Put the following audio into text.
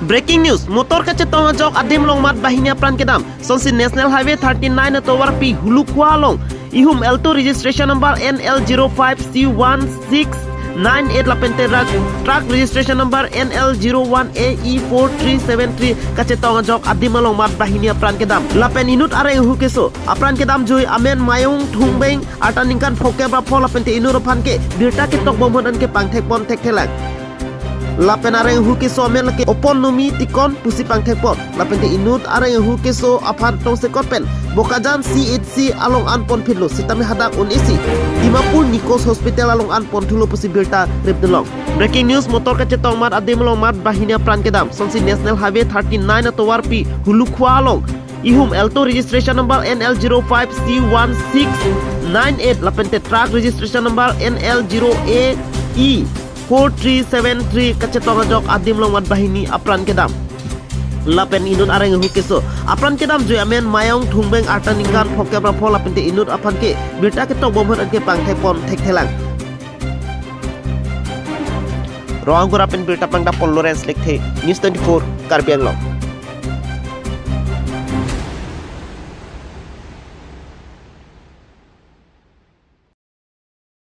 Breaking news, motor kache tonga jok adim long mat bahinia pran kedam. Sonsi National Highway 39 towar pi hulu kualong. Ihum L2 registration number NL05C1698 lapente truck registration number NL01AE4373 kache tonga jok adim long mat bahinia pran kedam. Lapen inut are hu keso. Apran kedam joy amen mayung thungbeng ataningkan phoke ba phol lapente inur phanke birta ke tok bomhodan ke pangthek pon thek thelak. Lapen areng hu keso amen lake opon nomi tikon pusi pangthek pot lapente inut areng hu keso aphan tong se korpen bokajan CHC along anpon phidlo sitame hadak unisi Dimapur Nikos Hospital along anpon thulo pusi birta ripdelong. Breaking news, motor kache tong mat adim long mat bahinia pran kedam sonsi National Highway 39 atowar pi hulu kualong. Ihum L2 registration number NL05C1698 lapente truck registration number NL0AE 4373 kache tonga jok adim long mat bahini apran kedam. Lapen inun areng hu keso apran kedam joy amen mayong thungbeng artaningkan phoke bra phol lapente inut aphan ke birta ke tok bomhon anke pangthek pon thek thelang. Roang gurapen birta pangda pon Lawrence Lekhe News 24 Karbi Anglong.